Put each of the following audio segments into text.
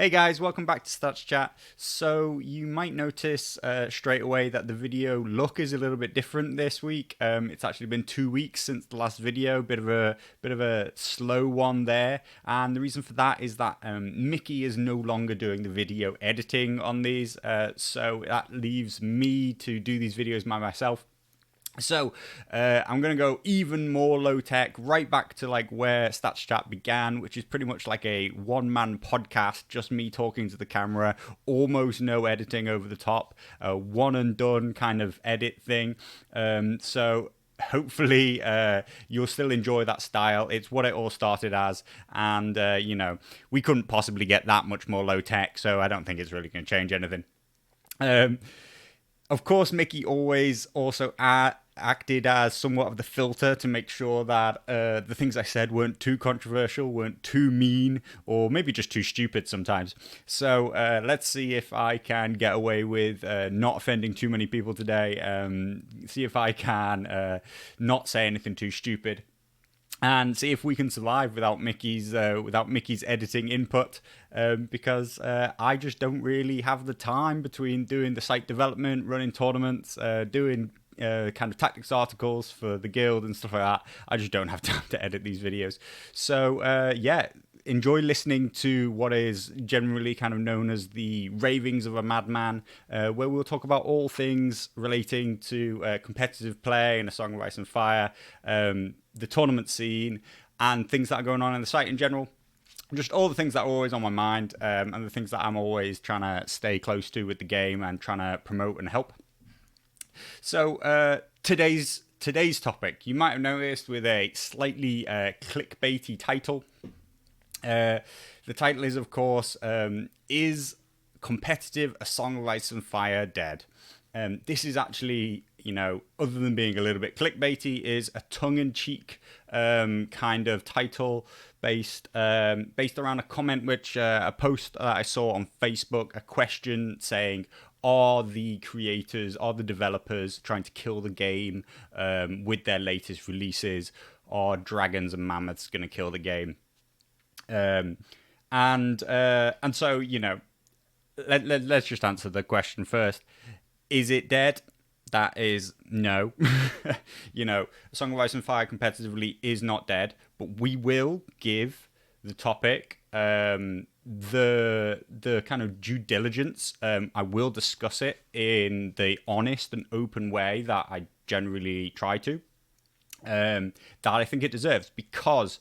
Hey guys, welcome back to Stats Chat. So you might notice straight away that the video look is a little bit different this week. It's actually been 2 weeks since the last video, bit of a slow one there, and the reason for that is that Mickey is no longer doing the video editing on these, so that leaves me to do these videos by myself. So I'm going to go even more low tech, right back to like where Stats Chat began, which is pretty much like a one-man podcast, just me talking to the camera, almost no editing over the top, a one and done kind of edit thing. So hopefully you'll still enjoy that style. It's what it all started as, and we couldn't possibly get that much more low tech, so I don't think it's really going to change anything. Of course, Mickey always also acted as somewhat of the filter to make sure that the things I said weren't too controversial, weren't too mean, or maybe just too stupid sometimes. So let's see if I can get away with not offending too many people today. See if I can not say anything too stupid. And see if we can survive without Mickey's editing input, because I just don't really have the time between doing the site development, running tournaments, doing kind of tactics articles for the guild and stuff like that. I just don't have time to edit these videos. So enjoy listening to what is generally kind of known as the ravings of a madman, where we'll talk about all things relating to competitive play and A Song of Ice and Fire, the tournament scene, and things that are going on in the site in general. Just all the things that are always on my mind, and the things that I'm always trying to stay close to with the game and trying to promote and help. So today's topic, you might have noticed, with a slightly clickbaity title. The title is, of course, is competitive A Song of Ice and Fire dead? This is actually, other than being a little bit clickbaity, is a tongue-in-cheek kind of title based around a comment a post that I saw on Facebook, a question saying, are the creators, are the developers trying to kill the game with their latest releases? Are dragons and mammoths going to kill the game? And so, let's just answer the question first. Is it dead? That is no. A Song of Ice and Fire competitively is not dead, but we will give the topic the kind of due diligence. I will discuss it in the honest and open way that I generally try to, that I think it deserves, because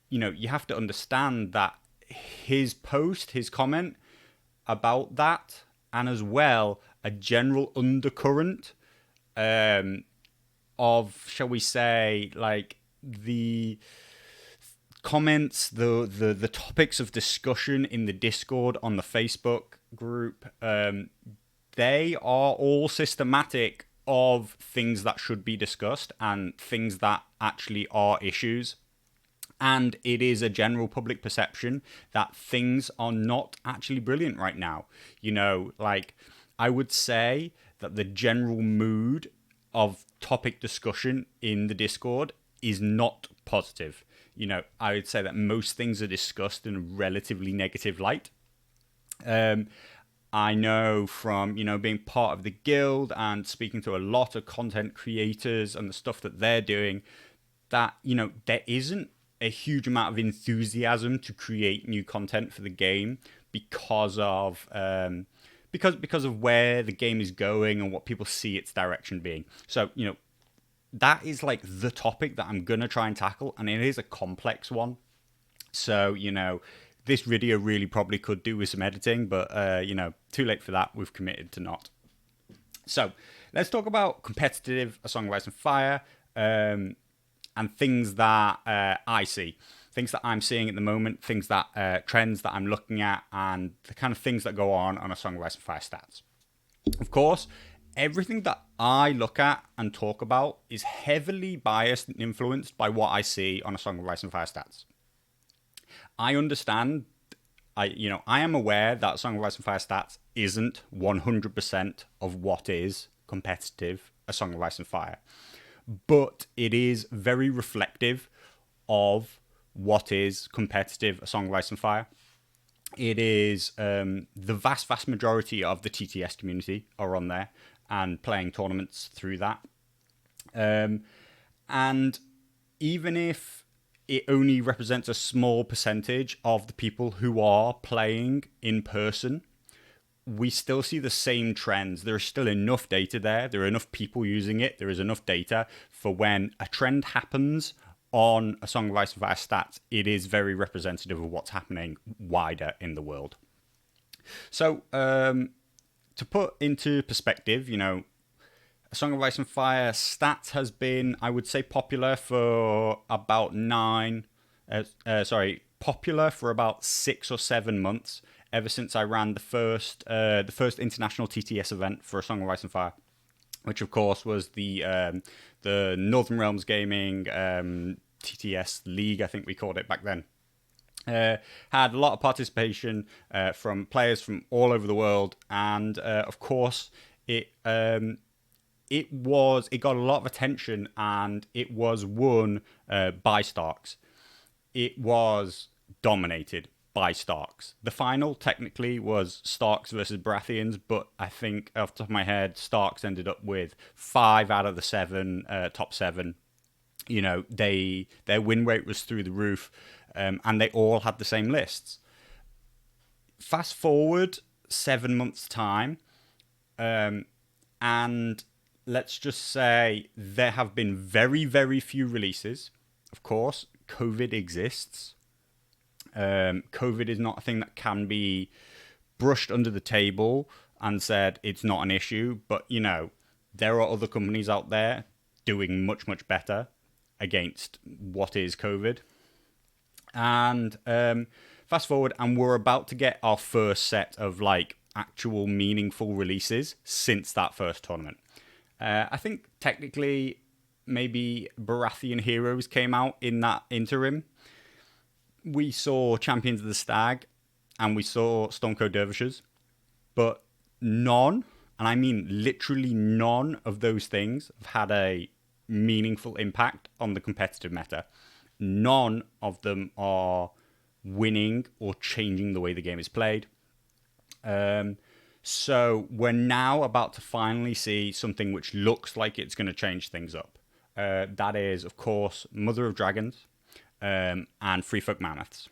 you have to understand that his comment about that, and as well a general undercurrent of, shall we say, like the comments, the topics of discussion in the Discord on the Facebook group, they are all systematic of things that should be discussed and things that actually are issues. And it is a general public perception that things are not actually brilliant right now. I would say that the general mood of topic discussion in the Discord is not positive. I would say that most things are discussed in a relatively negative light. I know from, being part of the guild and speaking to a lot of content creators and the stuff that they're doing, that, there isn't a huge amount of enthusiasm to create new content for the game because of where the game is going and what people see its direction being. So, that is like the topic that I'm going to try and tackle, and it is a complex one. So, this video really probably could do with some editing, but, too late for that. We've committed to not. So, let's talk about competitive A Song of Ice and Fire, and things that I see, things that I'm seeing at the moment, things that trends that I'm looking at, and the kind of things that go on A Song of Ice and Fire stats. Of course, everything that I look at and talk about is heavily biased and influenced by what I see on A Song of Ice and Fire stats. I understand, I am aware that A Song of Ice and Fire stats isn't 100% of what is competitive A Song of Ice and Fire, but it is very reflective of what is competitive A Song of Ice and Fire. It is the vast majority of the TTS community are on there and playing tournaments through that. And even if it only represents a small percentage of the people who are playing in person, we still see the same trends. There is still enough data there. There are enough people using it. There is enough data for when a trend happens on a Song of Ice and Fire stats, it is very representative of what's happening wider in the world. So, to put into perspective, a Song of Ice and Fire stats has been, I would say, popular for about popular for about 6 or 7 months, ever since I ran the first international TTS event for a Song of Ice and Fire, which of course was the Northern Realms Gaming TTS League, I think we called it back then. Had a lot of participation from players from all over the world, and of course it got a lot of attention, and it was won by Starks. It was dominated by Starks. The final technically was Starks versus Baratheons, but I think off the top of my head, Starks ended up with 5 out of the 7 top 7. Their win rate was through the roof, and they all had the same lists. Fast forward 7 months' time, and let's just say there have been very, very few releases. Of course, COVID exists. COVID is not a thing that can be brushed under the table and said it's not an issue. But, there are other companies out there doing much, much better against what is COVID. And fast forward, and we're about to get our first set of actual meaningful releases since that first tournament. I think technically maybe Baratheon Heroes came out in that interim. We saw Champions of the Stag and we saw Stormcoat Dervishes, but none, and I mean literally none of those things have had a meaningful impact on the competitive meta. None of them are winning or changing the way the game is played. So we're now about to finally see something which looks like it's going to change things up. That is, of course, Mother of Dragons and Free Folk Mammoths.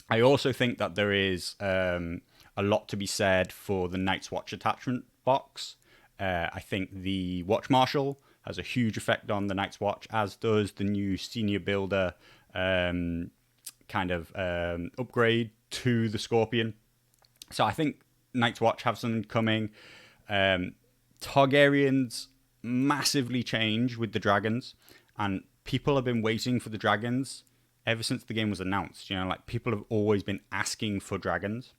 I also think that there is a lot to be said for the Night's Watch attachment box. I think the Watch Marshal has a huge effect on the Night's Watch, as does the new Senior Builder upgrade to the Scorpion. So I think Night's Watch have something coming. Targaryens massively change with the dragons, and people have been waiting for the dragons ever since the game was announced. People have always been asking for dragons.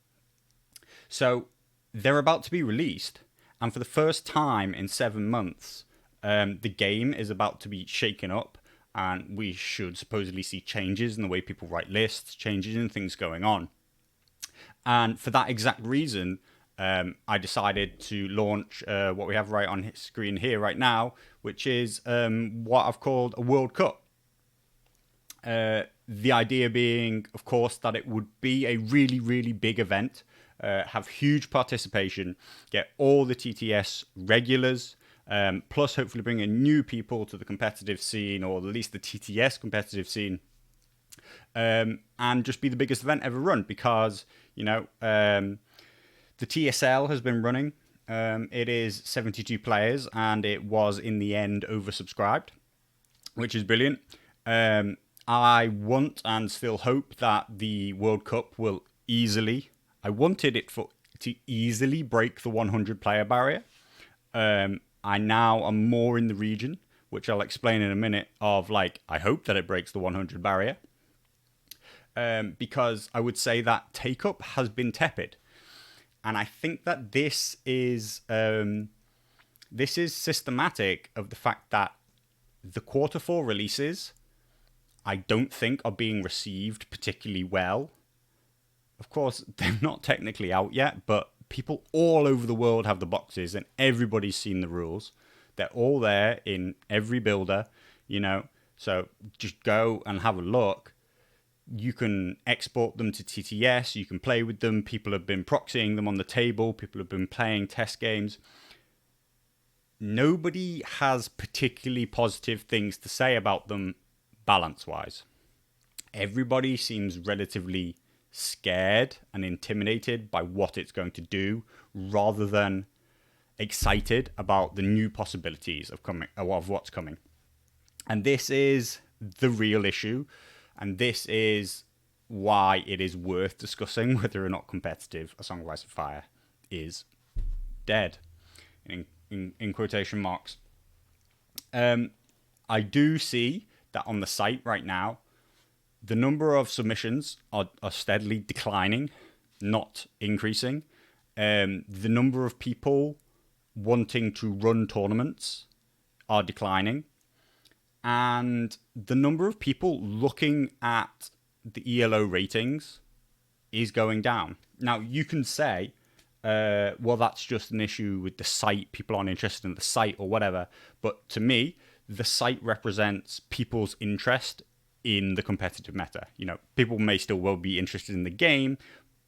So they're about to be released, and for the first time in 7 months, the game is about to be shaken up, and we should supposedly see changes in the way people write lists, changes in things going on. And for that exact reason, I decided to launch what we have right on screen here right now, which is what I've called a World Cup. The idea being, of course, that it would be a really, really big event, have huge participation, get all the TTS regulars, plus hopefully bring in new people to the competitive scene, or at least the TTS competitive scene, and just be the biggest event ever run, because, the TSL has been running. It is 72 players, and it was in the end oversubscribed, which is brilliant. I want and still hope that the World Cup will I wanted it to easily break the 100 player barrier. I now am more in the region, which I'll explain in a minute, of I hope that it breaks the 100 barrier. Because I would say that take-up has been tepid. And I think that this is systematic of the fact that the quarter 4 releases, I don't think, are being received particularly well. Of course, they're not technically out yet, but people all over the world have the boxes, and everybody's seen the rules. They're all there in every builder, so just go and have a look. You can export them to TTS, you can play with them, people have been proxying them on the table, people have been playing test games. Nobody has particularly positive things to say about them balance-wise. Everybody seems relatively scared and intimidated by what it's going to do, rather than excited about the new possibilities of what's coming. And this is the real issue, and this is why it is worth discussing whether or not competitive A Song of Ice and Fire is dead, in quotation marks. I do see that on the site right now, the number of submissions are steadily declining, not increasing. The number of people wanting to run tournaments are declining. And the number of people looking at the ELO ratings is going down. Now, you can say, well, that's just an issue with the site. People aren't interested in the site or whatever. But to me, the site represents people's interest in the competitive meta. You know, people may still well be interested in the game,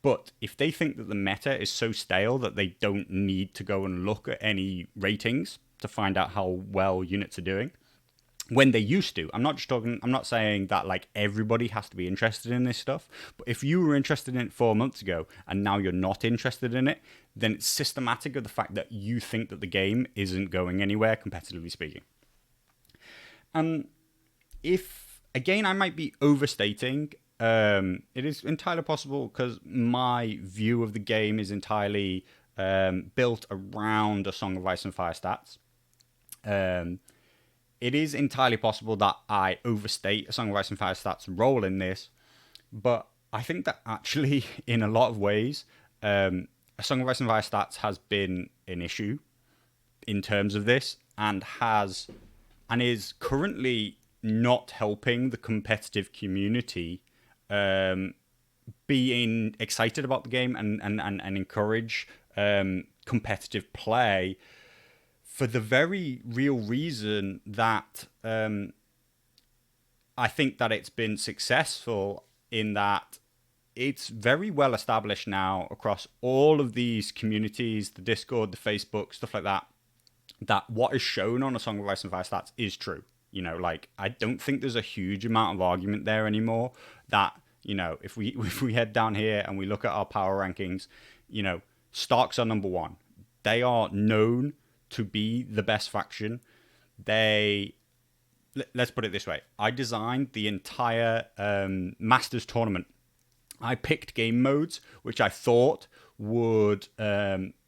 but if they think that the meta is so stale that they don't need to go and look at any ratings to find out how well units are doing, when they used to, I'm not saying that like everybody has to be interested in this stuff, but if you were interested in it 4 months ago and now you're not interested in it, then it's systematic of the fact that you think that the game isn't going anywhere, competitively speaking. And again, I might be overstating. It is entirely possible because my view of the game is entirely built around A Song of Ice and Fire stats. It is entirely possible that I overstate A Song of Ice and Fire stats' role in this, but I think that actually, in a lot of ways, A Song of Ice and Fire stats has been an issue in terms of this, and is currently not helping the competitive community being excited about the game and encourage competitive play, for the very real reason that I think that it's been successful in that it's very well established now across all of these communities, the Discord, the Facebook, stuff like that, that what is shown on A Song of Ice and Fire stats is true. You know, like, I don't think there's a huge amount of argument there anymore that, you know, if we head down here and we look at our power rankings, you know, Starks are number one. They are known to be the best faction. Let's put it this way. I designed the entire Masters tournament. I picked game modes which I thought would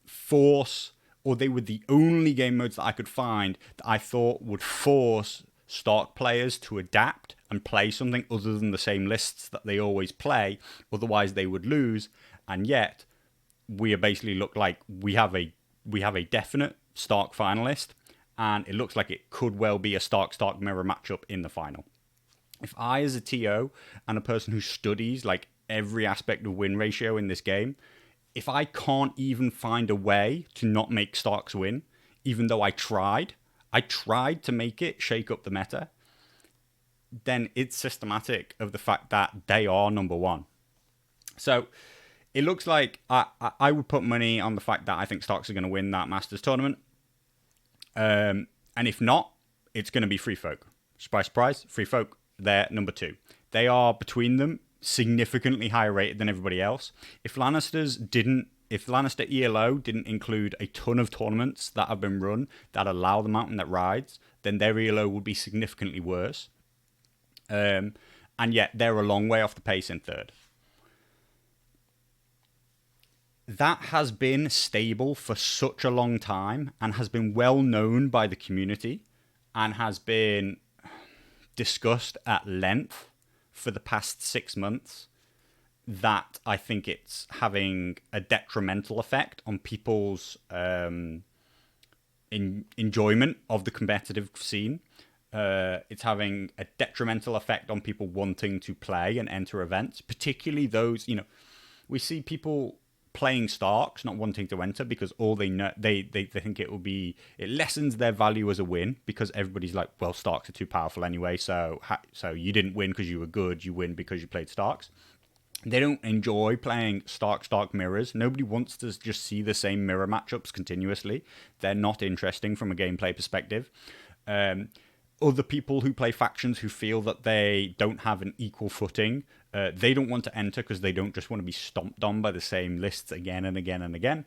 force, or they were the only game modes that I could find that I thought would force Stark players to adapt and play something other than the same lists that they always play, otherwise they would lose. And yet we basically look like we have a definite Stark finalist, and it looks like it could well be a Stark mirror matchup in the final. If I, as a TO and a person who studies like every aspect of win ratio in this game, if I can't even find a way to not make Starks win, even though I tried to make it shake up the meta, then it's systematic of the fact that they are number one. So it looks like I would put money on the fact that I think Starks are going to win that Masters tournament. And if not, it's going to be Free Folk. Surprise, surprise, Free Folk, they're number two. They are, between them, significantly higher rated than everybody else. If Lannister ELO didn't include a ton of tournaments that have been run that allow the mountain that rides, then their ELO would be significantly worse. And yet they're a long way off the pace in third. That has been stable for such a long time and has been well known by the community and has been discussed at length for the past 6 months, that I think it's having a detrimental effect on people's enjoyment of the competitive scene. It's having a detrimental effect on people wanting to play and enter events, particularly those, you know, we see people playing Starks, not wanting to enter because all they know, they think it lessens their value as a win because everybody's like, well, Starks are too powerful anyway, so you didn't win because you were good, you win because you played Starks. They don't enjoy playing Stark mirrors. Nobody wants to just see the same mirror matchups continuously. They're not interesting from a gameplay perspective. Other people who play factions who feel that they don't have an equal footing, they don't want to enter because they don't just want to be stomped on by the same lists again and again and again.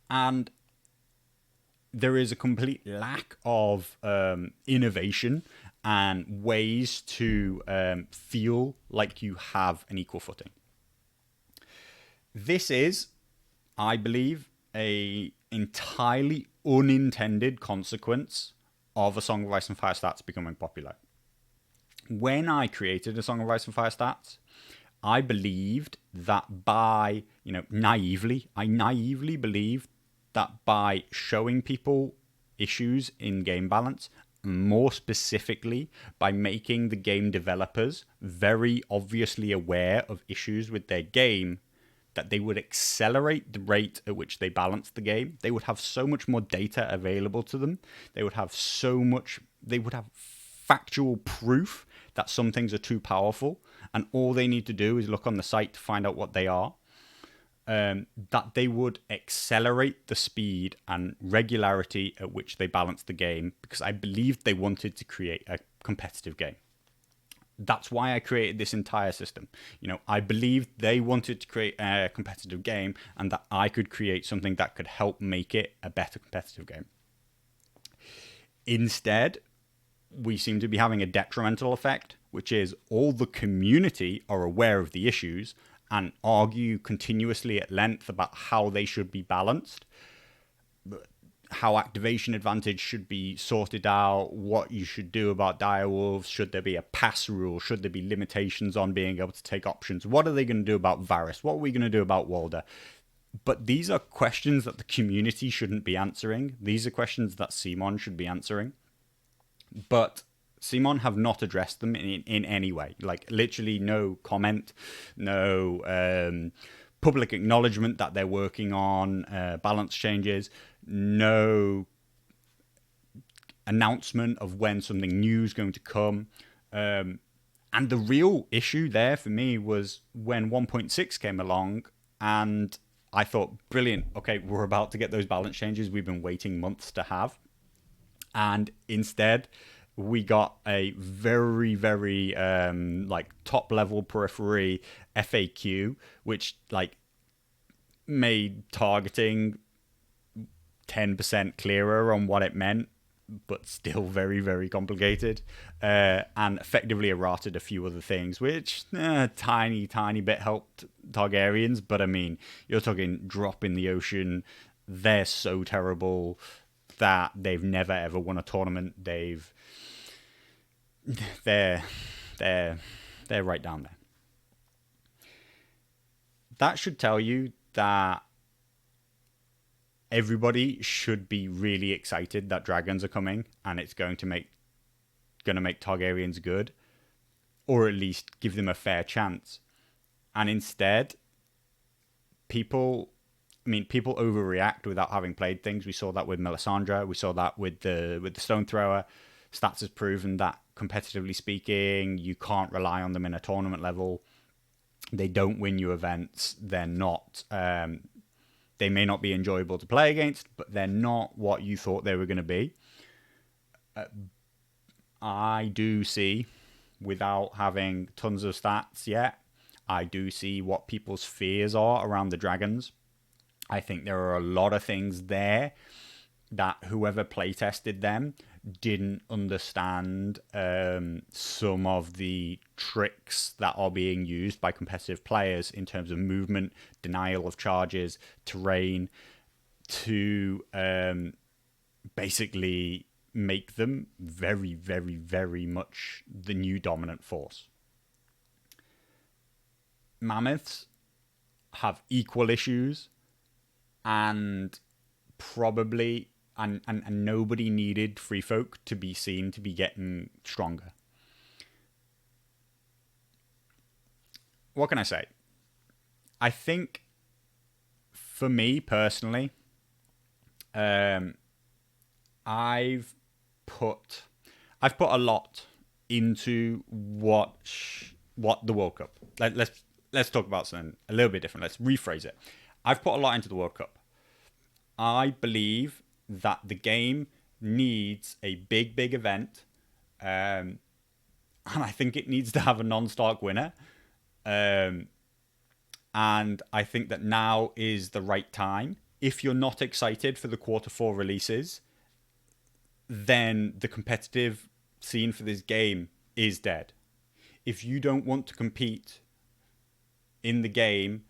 And there is a complete lack of innovation and ways to feel like you have an equal footing. This is, I believe, a entirely unintended consequence of A Song of Ice and Fire Stats becoming popular. When I created A Song of Ice and Fire Stats, I believed that I naively believed that by showing people issues in game balance, more specifically by making the game developers very obviously aware of issues with their game, that they would accelerate the rate at which they balance the game. They would have so much more data available to them. They would have factual proof that some things are too powerful, and all they need to do is look on the site to find out what they are. That they would accelerate the speed and regularity at which they balance the game, because I believed they wanted to create a competitive game. That's why I created this entire system. I believed they wanted to create a competitive game and that I could create something that could help make it a better competitive game. Instead, we seem to be having a detrimental effect, which is all the community are aware of the issues and argue continuously at length about how they should be balanced, how activation advantage should be sorted out, what you should do about direwolves, should there be a pass rule, should there be limitations on being able to take options, what are they going to do about Varys, what are we going to do about Walder? But these are questions that the community shouldn't be answering. These are questions that CMON should be answering. But CMON have not addressed them in any way. Like, literally no comment, no public acknowledgement that they're working on balance changes, no announcement of when something new is going to come. And the real issue there for me was when 1.6 came along, and I thought, brilliant, okay, we're about to get those balance changes we've been waiting months to have. And instead, we got a very, very top level periphery FAQ, which made targeting 10% clearer on what it meant, but still very, very complicated, and effectively errated a few other things, which tiny bit helped Targaryens. But I mean, you're talking drop in the ocean. They're so terrible that they've never ever won a tournament. They're right down there. That should tell you that everybody should be really excited that dragons are coming and it's going to make Targaryens good, or at least give them a fair chance. And instead, people overreact without having played things. We saw that with Melisandre. We saw that with the Stone Thrower. Stats has proven that, competitively speaking, you can't rely on them in a tournament level. They don't win you events. They're not. They may not be enjoyable to play against, but they're not what you thought they were going to be. I do see, without having tons of stats yet, I do see what people's fears are around the dragons. I think there are a lot of things there that whoever playtested them didn't understand some of the tricks that are being used by competitive players in terms of movement, denial of charges, terrain, to basically make them very, very, very much the new dominant force. Mammoths have equal issues, and probably and nobody needed free folk to be seen to be getting stronger. What can I say? I think for me personally, I've put a lot into what the World Cup. Let's talk about something a little bit different. Let's rephrase it. I've put a lot into the World Cup. I believe that the game needs a big event, and I think it needs to have a non-Stark winner. And I think that now is the right time. If you're not excited for the Q4 releases, then the competitive scene for this game is dead. If you don't want to compete in the game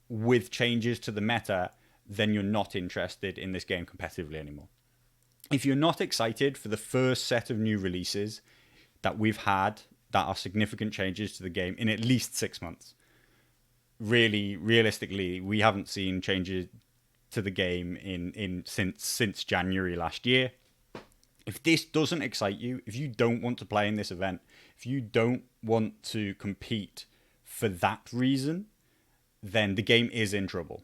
with changes to the meta, then you're not interested in this game competitively anymore. If you're not excited for the first set of new releases that we've had that are significant changes to the game in at least 6 months, really, realistically, we haven't seen changes to the game in since January last year. If this doesn't excite you, if you don't want to play in this event, if you don't want to compete for that reason, then the game is in trouble.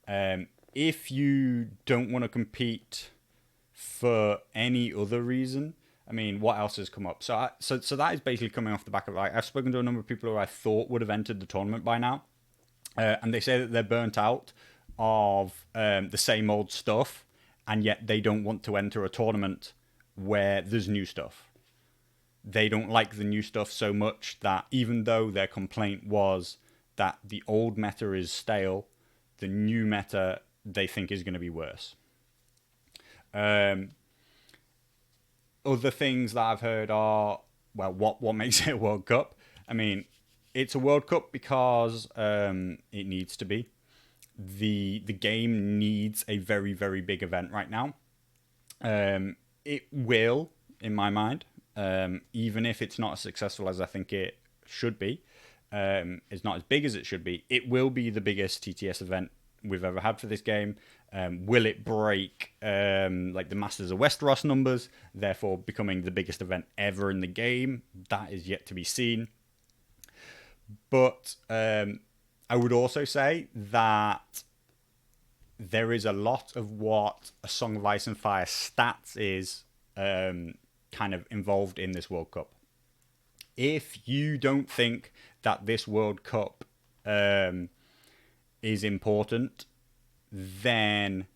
If you don't want to compete for any other reason, I mean, what else has come up? So that is basically coming off the back of, like, I've spoken to a number of people who I thought would have entered the tournament by now, and they say that they're burnt out of the same old stuff, and yet they don't want to enter a tournament where there's new stuff. They don't like the new stuff so much that even though their complaint was that the old meta is stale, the new meta they think is going to be worse. Other things that I've heard are, well, what makes it a World Cup? I mean, it's a World Cup because it needs to be. The game needs a very, very big event right now. It will, in my mind, even if it's not as successful as I think it should be, it's not as big as it should be, it will be the biggest TTS event we've ever had for this game. Will it break like the Masters of Westeros numbers, therefore becoming the biggest event ever in the game? That is yet to be seen. But I would also say that there is a lot of what A Song of Ice and Fire Stats is kind of involved in this World Cup. If you don't think that this World Cup is important, then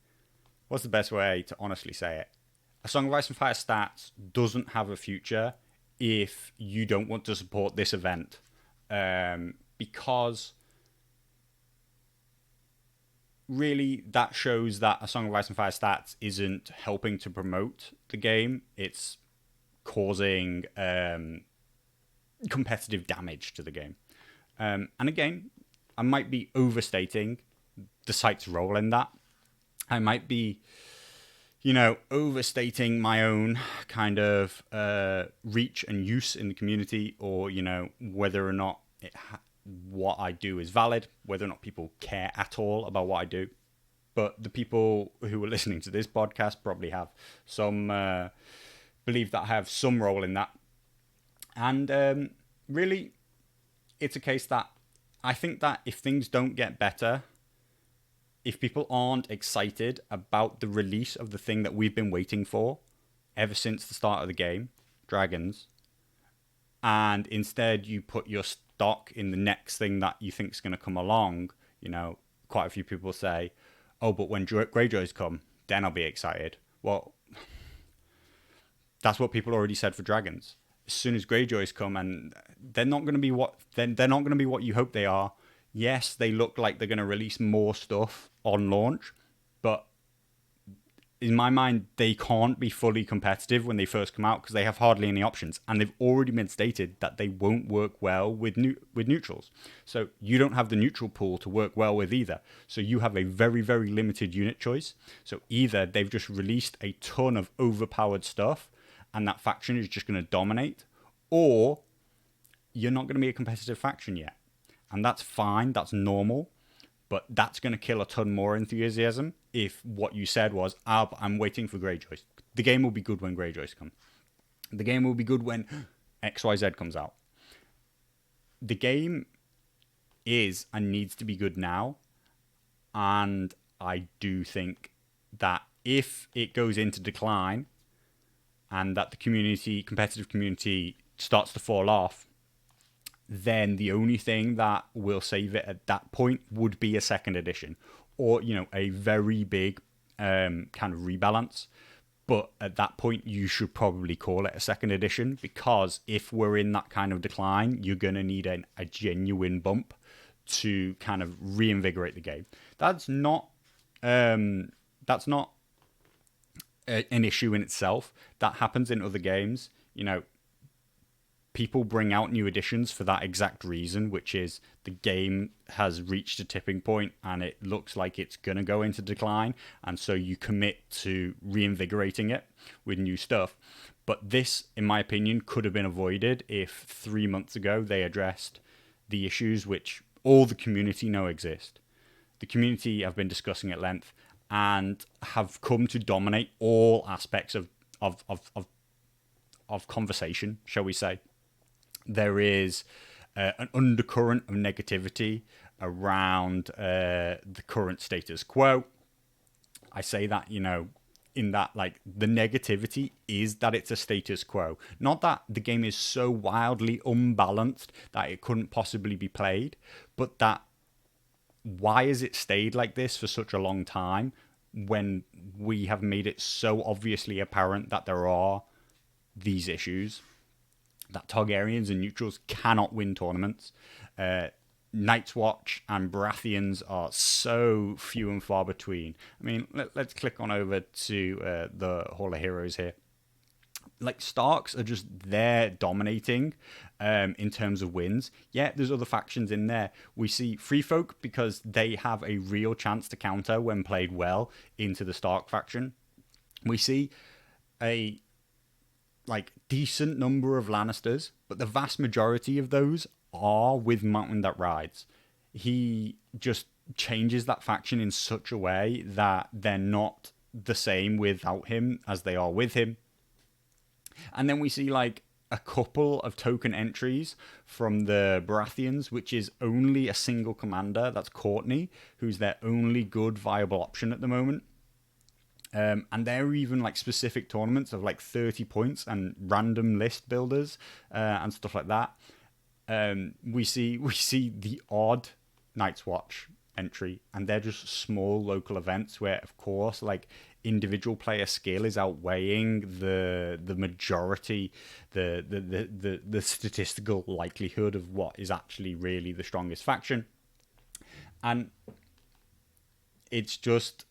what's the best way to honestly say it? A Song of Ice and Fire Stats doesn't have a future if you don't want to support this event, because really that shows that A Song of Ice and Fire Stats isn't helping to promote the game. It's causing competitive damage to the game. And again, I might be overstating the site's role in that. I might be, overstating my own kind of reach and use in the community, or, whether or not what I do is valid, whether or not people care at all about what I do. But the people who are listening to this podcast probably have some, believe that I have some role in that. And really, it's a case that I think that if things don't get better, if people aren't excited about the release of the thing that we've been waiting for ever since the start of the game, Dragons, and instead you put your stock in the next thing that you think is going to come along, quite a few people say, oh, but when Greyjoys come, then I'll be excited. Well, that's what people already said for Dragons. As soon as Greyjoys come, and they're not going to be what you hope they are. Yes, they look like they're going to release more stuff on launch, but in my mind, they can't be fully competitive when they first come out because they have hardly any options, and they've already been stated that they won't work well with neutrals. So you don't have the neutral pool to work well with either. So you have a very, very limited unit choice. So either they've just released a ton of overpowered stuff, and that faction is just going to dominate, or you're not going to be a competitive faction yet. And that's fine, that's normal, but that's going to kill a ton more enthusiasm if what you said was, I'm waiting for Greyjoys. The game will be good when Greyjoys come. The game will be good when XYZ comes out. The game is and needs to be good now. And I do think that if it goes into decline and that the competitive community starts to fall off, then the only thing that will save it at that point would be a second edition, or a very big kind of rebalance. But at that point, you should probably call it a second edition, because if we're in that kind of decline, you're going to need a genuine bump to kind of reinvigorate the game. That's not an issue in itself. That happens in other games. People bring out new editions for that exact reason, which is the game has reached a tipping point and it looks like it's going to go into decline. And so you commit to reinvigorating it with new stuff. But this, in my opinion, could have been avoided if 3 months ago they addressed the issues which all the community know exist. The community have been discussing at length and have come to dominate all aspects of conversation, shall we say. There is an undercurrent of negativity around the current status quo. I say that, in that, like, the negativity is that it's a status quo. Not that the game is so wildly unbalanced that it couldn't possibly be played, but that why has it stayed like this for such a long time when we have made it so obviously apparent that there are these issues, that Targaryens and neutrals cannot win tournaments. Night's Watch and Baratheons are so few and far between. I mean, let's click on over to the Hall of Heroes here. Like, Starks are just there dominating in terms of wins. Yeah, there's other factions in there. We see Free Folk because they have a real chance to counter when played well into the Stark faction. We see a decent number of Lannisters, but the vast majority of those are with Mountain That Rides. He just changes that faction in such a way that they're not the same without him as they are with him. And then we see like a couple of token entries from the Baratheons, which is only a single commander. That's Courtney, who's their only good viable option at the moment. And there are even like specific tournaments of like 30 points and random list builders and stuff like that. We see the odd Night's Watch entry, and they're just small local events where, of course, like individual player skill is outweighing the majority, the statistical likelihood of what is actually really the strongest faction, and it's just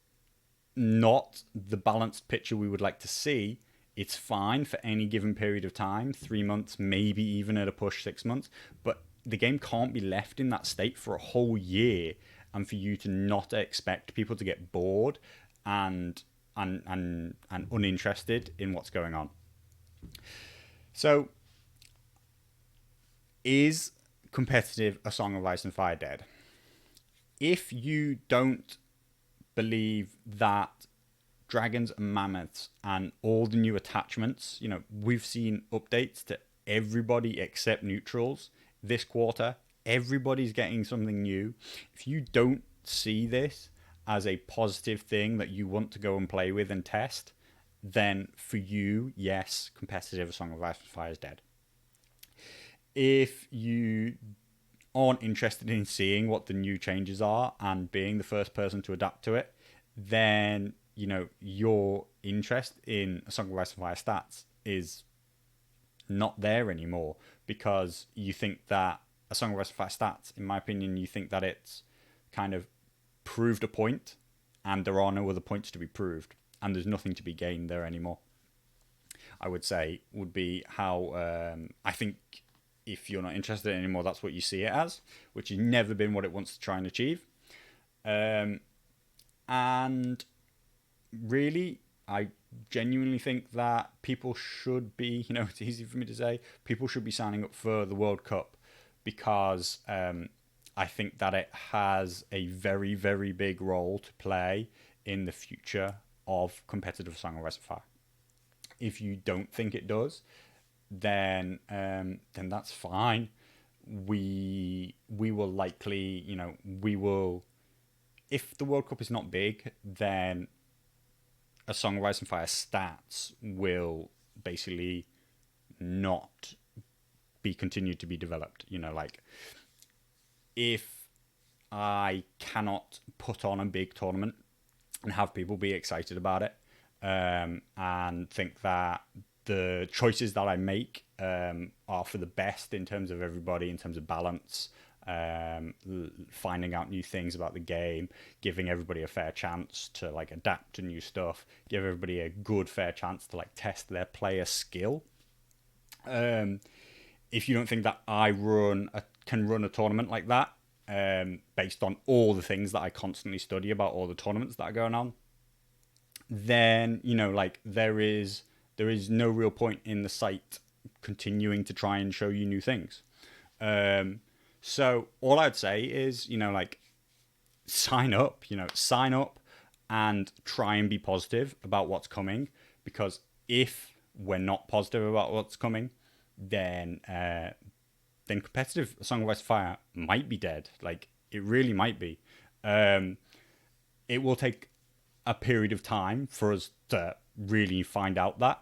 not the balanced picture we would like to see. It's fine for any given period of time, 3 months, maybe even at a push 6 months, but the game can't be left in that state for a whole year, and for you to not expect people to get bored and uninterested in what's going on. So, is competitive A Song of Ice and Fire dead? If you don't believe that dragons and mammoths and all the new attachments, we've seen updates to everybody except neutrals this quarter. Everybody's getting something new. If you don't see this as a positive thing that you want to go and play with and test, then for you, yes, competitive A Song of Ice and Fire is dead. If you aren't interested in seeing what the new changes are and being the first person to adapt to it, then your interest in A Song of Ice and Fire stats is not there anymore, because you think that A Song of Ice and Fire stats, in my opinion, you think that it's kind of proved a point and there are no other points to be proved and there's nothing to be gained there anymore. I would say would be how I think if you're not interested anymore, that's what you see it as, which has never been what it wants to try and achieve. And really, I genuinely think that people should be, it's easy for me to say, people should be signing up for the World Cup, because I think that it has a very, very big role to play in the future of competitive Song of Ice and Fire. If you don't think it does, then that's fine. We will likely, we will if the World Cup is not big, then A Song of Ice and Fire stats will basically not be continued to be developed. Like if I cannot put on a big tournament and have people be excited about it, and think that the choices that I make are for the best in terms of everybody, in terms of balance, finding out new things about the game, giving everybody a fair chance to like adapt to new stuff, give everybody a good fair chance to like test their player skill. If you don't think that I can run a tournament like that, based on all the things that I constantly study about all the tournaments that are going on, then like there is no real point in the site continuing to try and show you new things. So all I'd say is like sign up and try and be positive about what's coming, because if we're not positive about what's coming, then competitive Song of Ice and Fire might be dead. Like it really might be. It will take a period of time for us to really find out that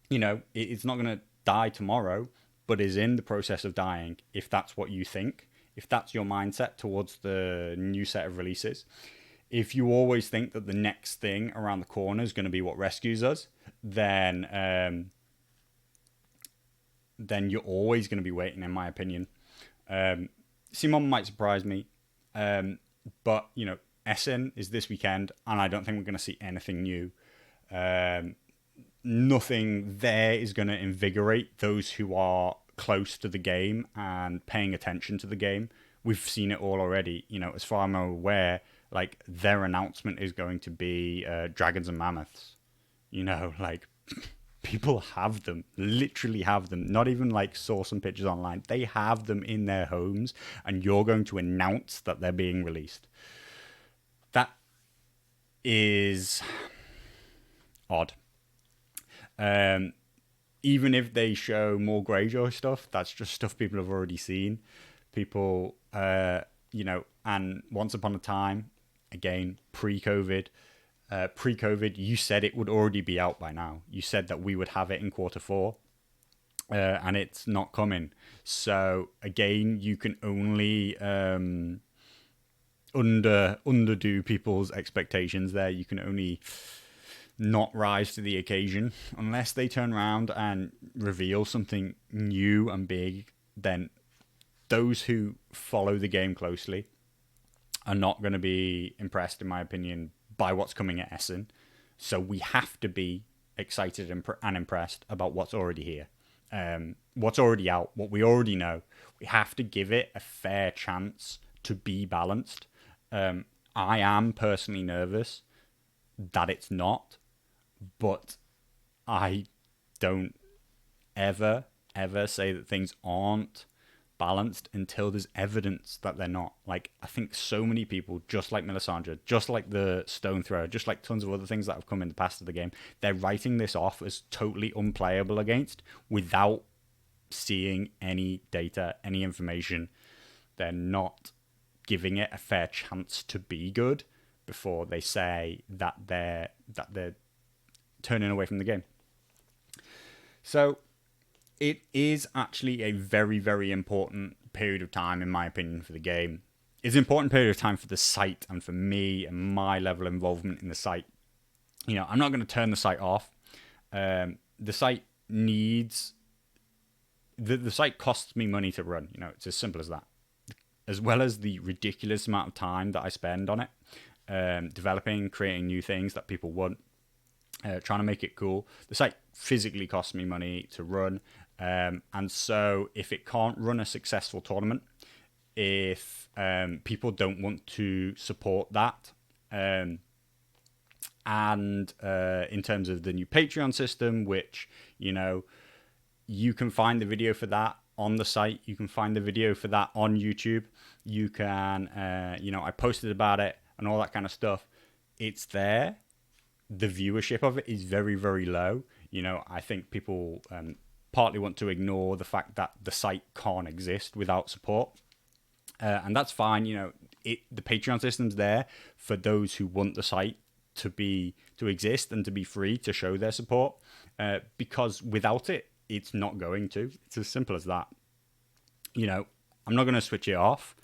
it's not going to die tomorrow, but is in the process of dying. If that's what you think, if that's your mindset towards the new set of releases, if you always think that the next thing around the corner is going to be what rescues us, then you're always going to be waiting, in my opinion. Simon might surprise me, but Essen is this weekend, and I don't think we're going to see anything new. Nothing there is going to invigorate those who are close to the game and paying attention to the game. We've seen it all already. As far as I'm aware, like their announcement is going to be dragons and mammoths. Like people have them, literally have them. Not even like saw some pictures online. They have them in their homes, and you're going to announce that they're being released. That is odd. Even if they show more Greyjoy stuff, that's just stuff people have already seen. People, and once upon a time, again, pre-COVID, you said it would already be out by now. You said that we would have it in Q4, and it's not coming. So again, you can only underdo people's expectations there. You can only not rise to the occasion unless they turn around and reveal something new and big. Then those who follow the game closely are not going to be impressed, in my opinion, by what's coming at Essen. So we have to be excited and impressed about what's already here, what's already out, what we already know. We have to give it a fair chance to be balanced. I am personally nervous that it's not, but I don't ever say that things aren't balanced until there's evidence that they're not. Like, I think so many people, just like Melisandre, just like the Stone Thrower, just like tons of other things that have come in the past of the game, they're writing this off as totally unplayable against without seeing any data, any information. They're not giving it a fair chance to be good before they say that they're turning away from the game. So it is actually a very, very important period of time, in my opinion, for the game. It's an important period of time for the site and for me and my level of involvement in the site. I'm not going to turn the site off. The site needs... The site costs me money to run. It's as simple as that. As well as the ridiculous amount of time that I spend on it, developing, creating new things that people want, trying to make it cool. The site physically costs me money to run. And so if it can't run a successful tournament, if people don't want to support that, and in terms of the new Patreon system, which, you can find the video for that on the site. You can find the video for that on YouTube. You can, I posted about it and all that kind of stuff. It's there. The viewership of it is very, very low. I think people partly want to ignore the fact that the site can't exist without support. And that's fine. the Patreon system's there for those who want the site to exist and to be free to show their support. Because without it, it's not going to. It's as simple as that. I'm not going to switch it off.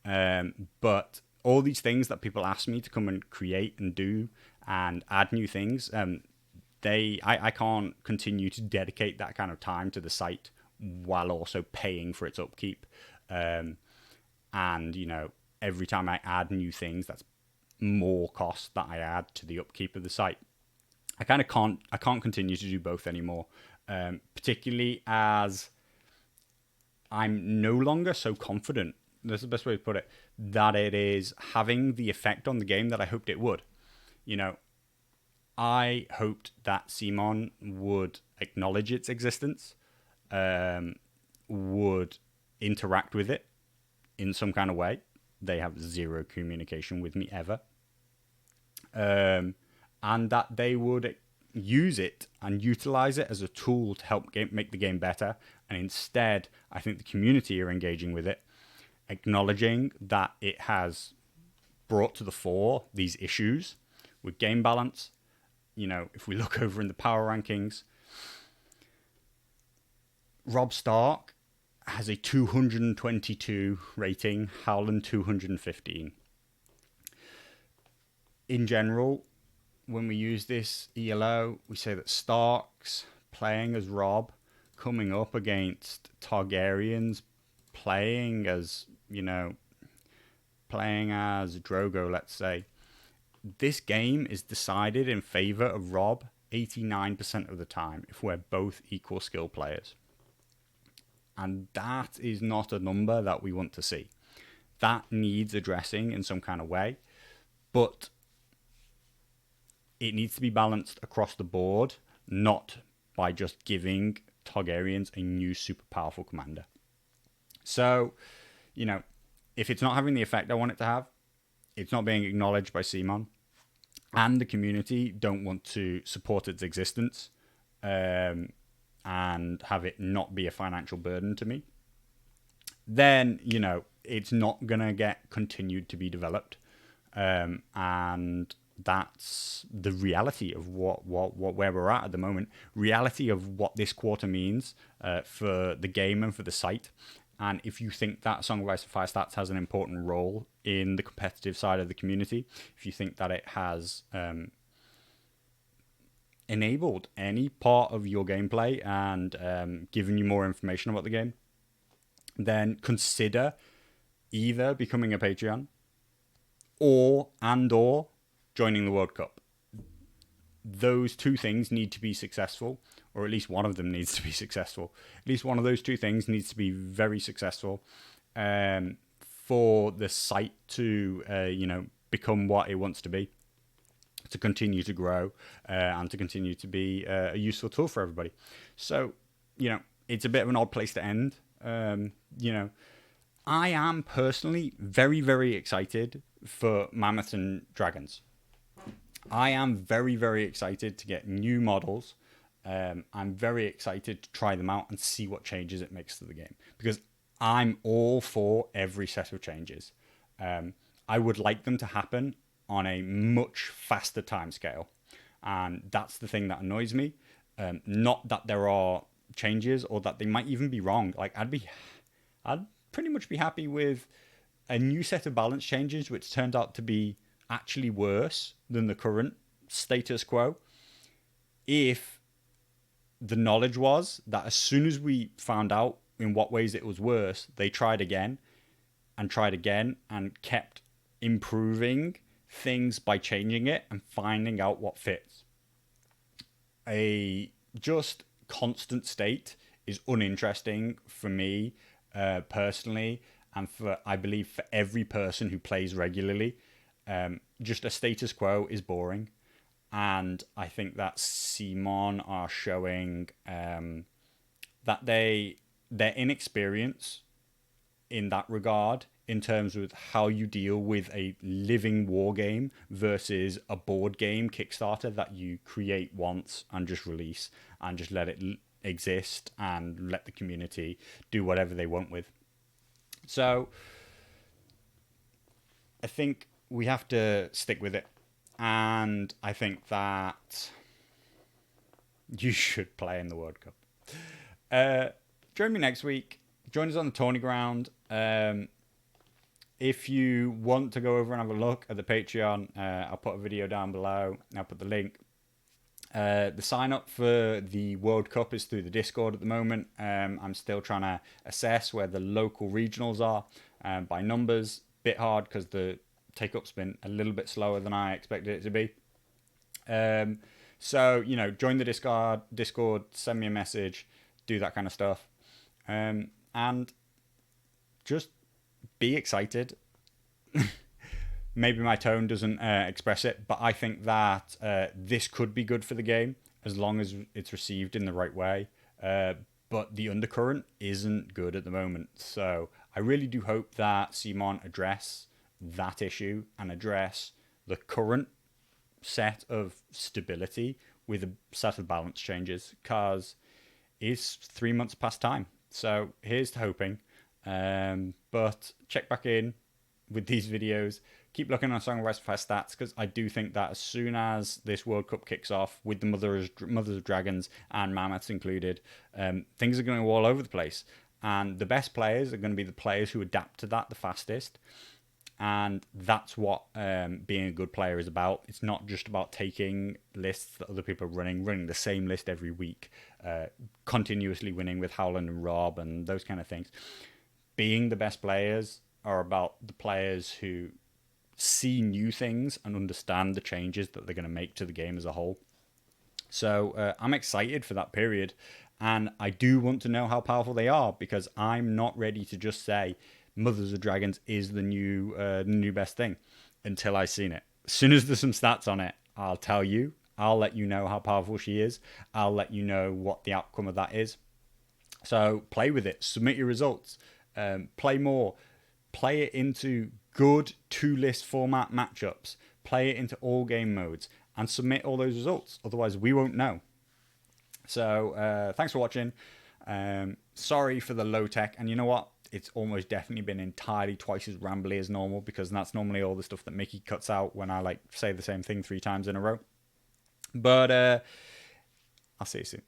But all these things that people ask me to come and create and do and add new things, I can't continue to dedicate that kind of time to the site while also paying for its upkeep. And every time I add new things, that's more cost that I add to the upkeep of the site. I can't continue to do both anymore, particularly as I'm no longer so confident, that's the best way to put it, that it is having the effect on the game that I hoped it would. I hoped that CMON would acknowledge its existence, would interact with it in some kind of way. They have zero communication with me ever. And that they would use it and utilize it as a tool to help make the game better. And instead, I think the community are engaging with it, acknowledging that it has brought to the fore these issues with game balance. If we look over in the power rankings, Rob Stark has a 222 rating, Howland 215. In general, when we use this ELO, we say that Stark's playing as Rob, coming up against Targaryens, playing as Drogo, let's say. This game is decided in favor of Rob 89% of the time if we're both equal skill players. And that is not a number that we want to see. That needs addressing in some kind of way, but it needs to be balanced across the board, not by just giving Targaryens a new super powerful commander. So, if it's not having the effect I want it to have, it's not being acknowledged by CMON, and the community don't want to support its existence, and have it not be a financial burden to me, then, it's not going to get continued to be developed. And that's the reality of where we're at the moment. Reality of what this quarter means for the game and for the site. And if you think that Song of Ice and Fire Stats has an important role in the competitive side of the community, if you think that it has enabled any part of your gameplay and given you more information about the game, then consider either becoming a Patreon or joining the World Cup. Those two things need to be successful, or at least one of them needs to be successful. At least one of those two things needs to be very successful for the site to, become what it wants to be, to continue to grow, and to continue to be a useful tool for everybody. So, it's a bit of an odd place to end. I am personally very, very excited for Mammoths and Dragons. I am very, very excited to get new models. I'm very excited to try them out and see what changes it makes to the game, because I'm all for every set of changes. I would like them to happen on a much faster timescale, and that's the thing that annoys me. Not that there are changes or that they might even be wrong. Like, I'd pretty much be happy with a new set of balance changes which turned out to be actually worse than the current status quo, if the knowledge was that as soon as we found out in what ways it was worse, they tried again and kept improving things by changing it and finding out what fits. A just constant state is uninteresting for me personally, and I believe for every person who plays regularly. Just a status quo is boring, and I think that CMON are showing that their inexperience in that regard, in terms of how you deal with a living war game versus a board game Kickstarter that you create once and just release and just let it exist and let the community do whatever they want with. So I think we have to stick with it. And I think that you should play in the World Cup. Join me next week. Join us on the tourney ground. If you want to go over and have a look at the Patreon, I'll put a video down below. I'll put the link. The sign up for the World Cup is through the Discord at the moment. I'm still trying to assess where the local regionals are by numbers. Bit hard because the take up's been a little bit slower than I expected it to be. So, join the Discord, send me a message, do that kind of stuff. And just be excited. Maybe my tone doesn't express it, but I think that this could be good for the game as long as it's received in the right way. But the undercurrent isn't good at the moment. So I really do hope that CMON address that issue and address the current set of stability with a set of balance changes, because it's 3 months past time. So here's to hoping. But check back in with these videos. Keep looking on ASOIF Stats, because I do think that as soon as this World Cup kicks off, with the Mothers of Dragons and Mammoths included, things are going to go all over the place. And the best players are going to be the players who adapt to that the fastest. And that's what being a good player is about. It's not just about taking lists that other people are running the same list every week, continuously winning with Howland and Rob and those kind of things. Being the best players are about the players who see new things and understand the changes that they're going to make to the game as a whole. So I'm excited for that period, and I do want to know how powerful they are, because I'm not ready to just say Mothers of Dragons is the new best thing until I've seen it. As soon as there's some stats on it, I'll tell you. I'll let you know how powerful she is. I'll let you know what the outcome of that is. So play with it. Submit your results. Play more. Play it into good 2-list format matchups. Play it into all game modes and submit all those results. Otherwise, we won't know. So thanks for watching. Sorry for the low tech. And you know what? It's almost definitely been entirely twice as rambly as normal, because that's normally all the stuff that Mickey cuts out when I say the same thing 3 times in a row. But I'll see you soon.